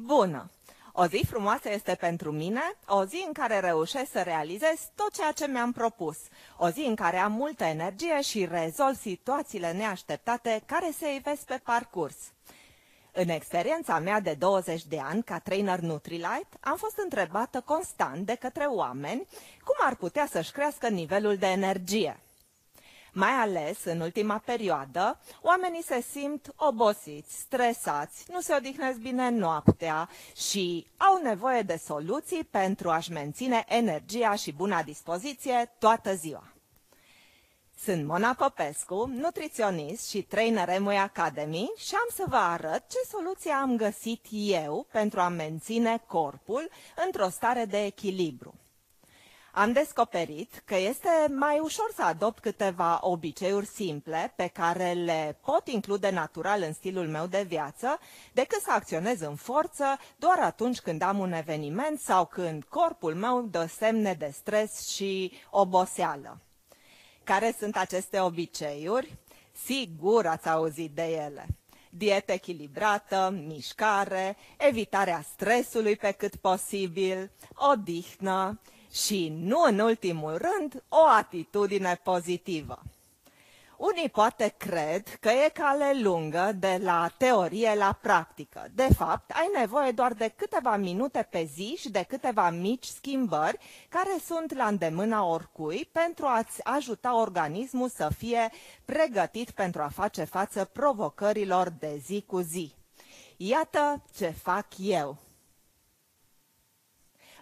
Bună! O zi frumoasă este pentru mine, o zi în care reușesc să realizez tot ceea ce mi-am propus, o zi în care am multă energie și rezolv situațiile neașteptate care se ivesc pe parcurs. În experiența mea de 20 de ani ca trainer Nutrilite, am fost întrebată constant de către oameni cum ar putea să-și crească nivelul de energie. Mai ales în ultima perioadă, oamenii se simt obosiți, stresați, nu se odihnesc bine noaptea și au nevoie de soluții pentru a-și menține energia și buna dispoziție toată ziua. Sunt Mona Popescu, nutriționist și trainer Emui Academy și am să vă arăt ce soluție am găsit eu pentru a menține corpul într-o stare de echilibru. Am descoperit că este mai ușor să adopt câteva obiceiuri simple pe care le pot include natural în stilul meu de viață, decât să acționez în forță doar atunci când am un eveniment sau când corpul meu dă semne de stres și oboseală. Care sunt aceste obiceiuri? Sigur ați auzit de ele. Dietă echilibrată, mișcare, evitarea stresului pe cât posibil, odihnă și, nu în ultimul rând, o atitudine pozitivă. Unii poate cred că e cale lungă de la teorie la practică. De fapt, ai nevoie doar de câteva minute pe zi și de câteva mici schimbări care sunt la îndemâna oricui pentru a-ți ajuta organismul să fie pregătit pentru a face față provocărilor de zi cu zi. Iată ce fac eu.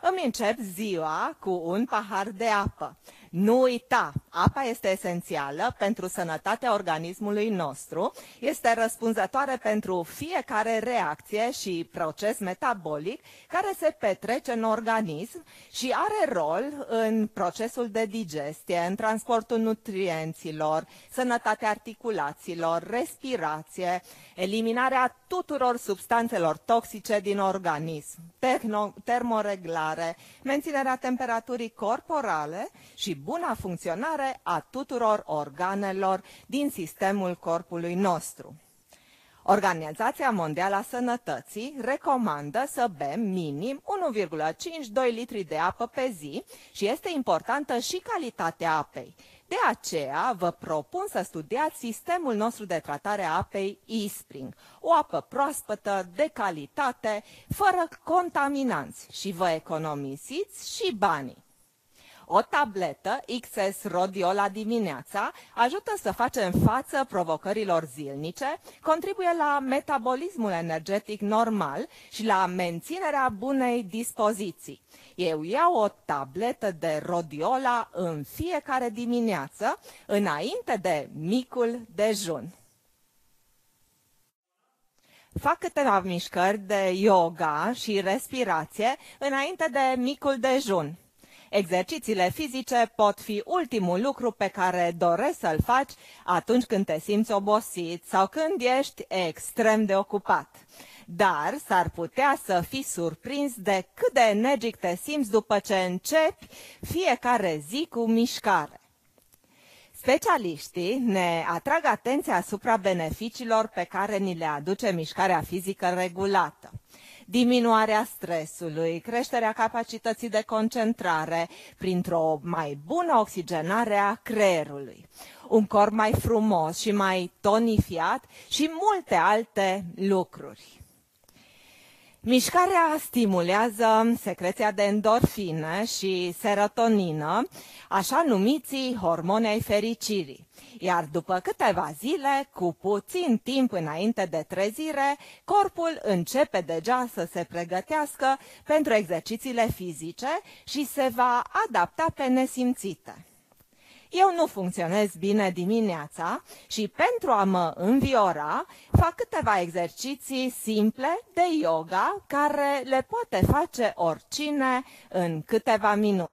Îmi încep ziua cu un pahar de apă. Nu uita, apa este esențială pentru sănătatea organismului nostru, este răspunzătoare pentru fiecare reacție și proces metabolic care se petrece în organism și are rol în procesul de digestie, în transportul nutrienților, sănătatea articulațiilor, respirație, eliminarea tuturor substanțelor toxice din organism, termoreglare, menținerea temperaturii corporale și buna funcționare a tuturor organelor din sistemul corpului nostru. Organizația Mondială a Sănătății recomandă să bem minim 1,5-2 litri de apă pe zi și este importantă și calitatea apei. De aceea vă propun să studiați sistemul nostru de tratare a apei eSpring, o apă proaspătă, de calitate, fără contaminanți și vă economisiți și banii. O tabletă XS Rhodiola dimineața ajută să facem față provocărilor zilnice, contribuie la metabolismul energetic normal și la menținerea bunei dispoziții. Eu iau o tabletă de Rhodiola în fiecare dimineață, înainte de micul dejun. Fac câteva mișcări de yoga și respirație înainte de micul dejun. Exercițiile fizice pot fi ultimul lucru pe care dorești să-l faci atunci când te simți obosit sau când ești extrem de ocupat. Dar s-ar putea să fii surprins de cât de energic te simți după ce începi fiecare zi cu mișcare. Specialiștii ne atrag atenția asupra beneficiilor pe care ni le aduce mișcarea fizică regulată. Diminuarea stresului, creșterea capacității de concentrare printr-o mai bună oxigenare a creierului, un corp mai frumos și mai tonifiat și multe alte lucruri. Mișcarea stimulează secreția de endorfine și serotonină, așa numiții hormoni ai fericirii. Iar după câteva zile, cu puțin timp înainte de trezire, corpul începe deja să se pregătească pentru exercițiile fizice și se va adapta pe nesimțite. Eu nu funcționez bine dimineața și pentru a mă înviora fac câteva exerciții simple de yoga care le poate face oricine în câteva minute.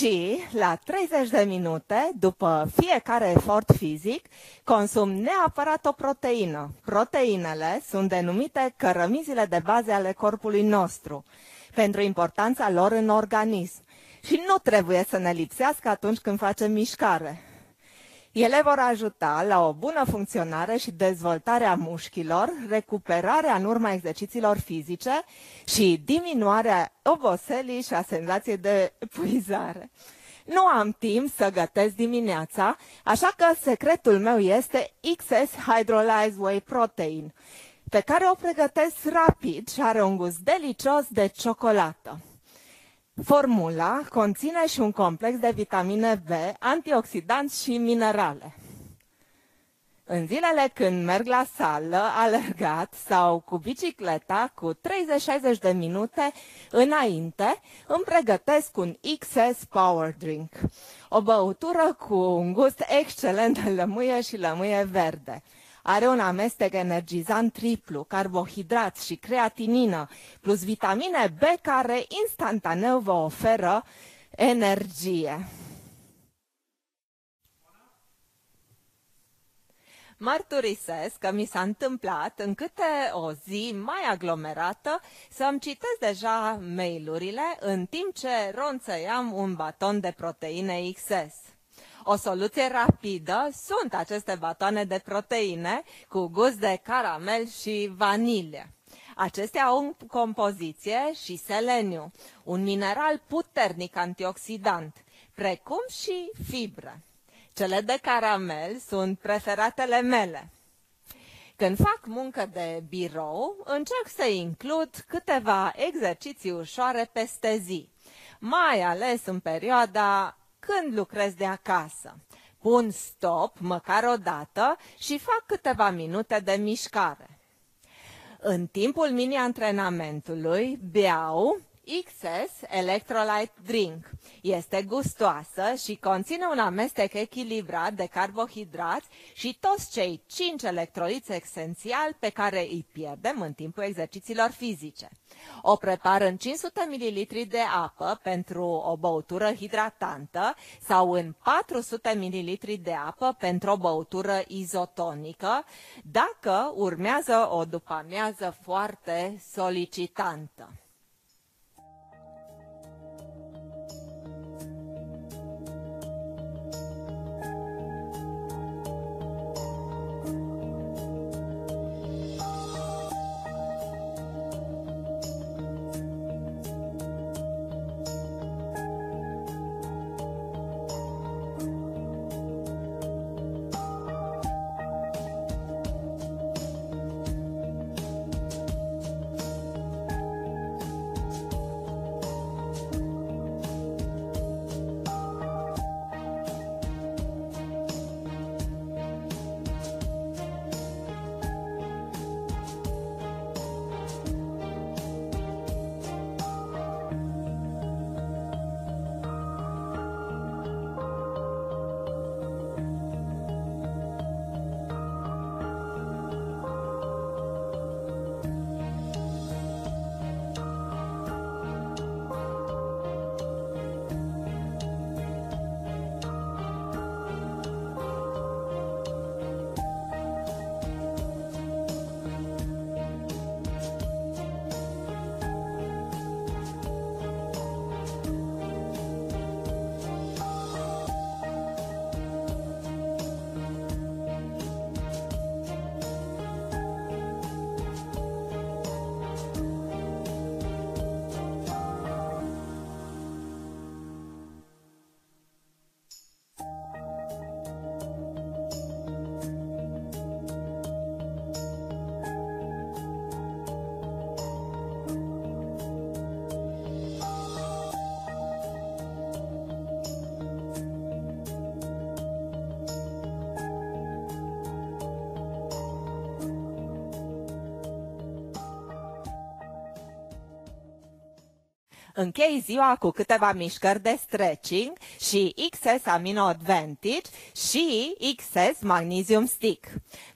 și la 30 de minute, după fiecare efort fizic, consum neapărat o proteină. Proteinele sunt denumite cărămizile de bază ale corpului nostru, pentru importanța lor în organism. Și nu trebuie să ne lipsească atunci când facem mișcare. Ele vor ajuta la o bună funcționare și dezvoltare a mușchilor, recuperarea în urma exercițiilor fizice și diminuarea oboselii și a senzației de epuizare. Nu am timp să gătesc dimineața, așa că secretul meu este XS Hydrolyzed Whey Protein, pe care o pregătesc rapid și are un gust delicios de ciocolată. Formula conține și un complex de vitamine B, antioxidanți și minerale. În zilele când merg la sală, alergat sau cu bicicleta, cu 30-60 de minute înainte, îmi pregătesc un XS Power Drink, o băutură cu un gust excelent de lămâie și lămâie verde. Are un amestec energizant triplu, carbohidrați și creatinină, plus vitamine B care instantaneu vă oferă energie. Mărturisesc că mi s-a întâmplat în câte o zi mai aglomerată să-mi citesc deja mail-urile în timp ce ronțăiam un baton de proteine XS. O soluție rapidă sunt aceste batoane de proteine cu gust de caramel și vanilie. Acestea au în compoziție și seleniu, un mineral puternic antioxidant, precum și fibre. Cele de caramel sunt preferatele mele. Când fac muncă de birou, încerc să includ câteva exerciții ușoare peste zi, mai ales în perioada când lucrez de acasă. Pun stop măcar o dată și fac câteva minute de mișcare. În timpul mini-antrenamentului beau XS Electrolyte Drink. Este gustoasă și conține un amestec echilibrat de carbohidrați și toți cei 5 electroliți esențiali pe care îi pierdem în timpul exercițiilor fizice. O prepar în 500 ml de apă pentru o băutură hidratantă sau în 400 ml de apă pentru o băutură izotonică, dacă urmează o după-amiază foarte solicitantă. Închei ziua cu câteva mișcări de stretching și XS Amino Advantage și XS Magnesium Stick.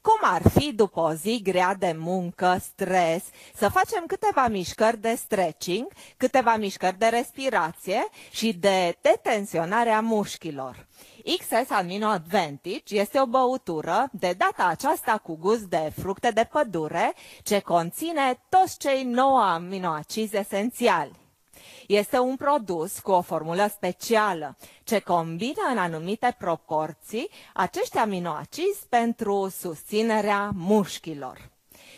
Cum ar fi după o zi grea de muncă, stres, să facem câteva mișcări de stretching, câteva mișcări de respirație și de detensionare a mușchilor. XS Amino Advantage este o băutură, de data aceasta cu gust de fructe de pădure, ce conține toți cei 9 aminoacizi esențiali. Este un produs cu o formulă specială, ce combină în anumite proporții acești aminoacizi pentru susținerea mușchilor.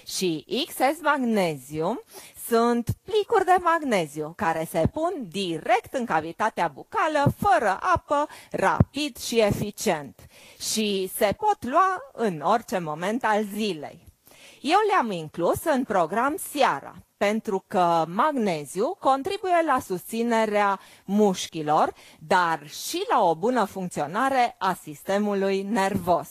Și XS Magnesium sunt plicuri de magneziu care se pun direct în cavitatea bucală, fără apă, rapid și eficient. Și se pot lua în orice moment al zilei. Eu le-am inclus în program seara, pentru că magneziu contribuie la susținerea mușchilor, dar și la o bună funcționare a sistemului nervos.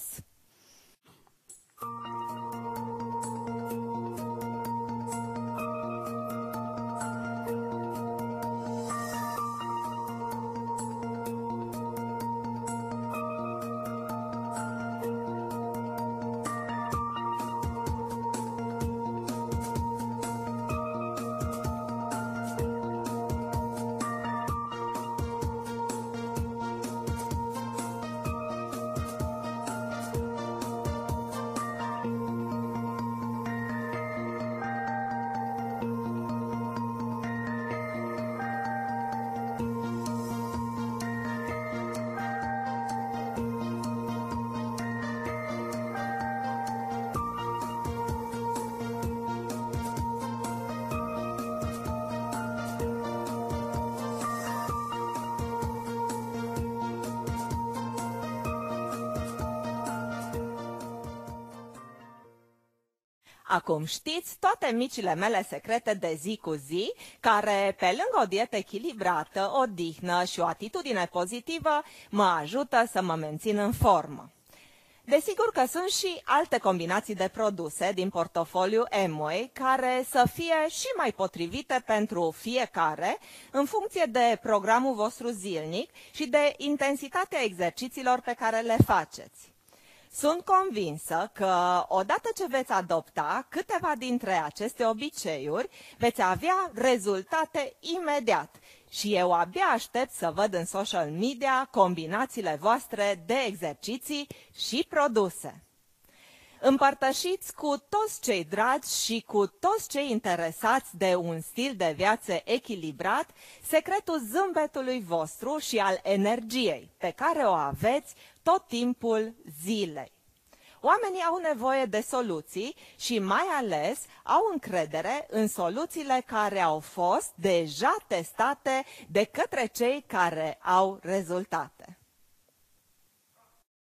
Acum știți toate micile mele secrete de zi cu zi, care, pe lângă o dietă echilibrată, odihnă și o atitudine pozitivă, mă ajută să mă mențin în formă. Desigur că sunt și alte combinații de produse din portofoliu Amway care să fie și mai potrivite pentru fiecare în funcție de programul vostru zilnic și de intensitatea exercițiilor pe care le faceți. Sunt convinsă că, odată ce veți adopta câteva dintre aceste obiceiuri, veți avea rezultate imediat și eu abia aștept să văd în social media combinațiile voastre de exerciții și produse. Împărtășiți cu toți cei dragi și cu toți cei interesați de un stil de viață echilibrat secretul zâmbetului vostru și al energiei pe care o aveți tot timpul zilei. Oamenii au nevoie de soluții și mai ales au încredere în soluțiile care au fost deja testate de către cei care au rezultate.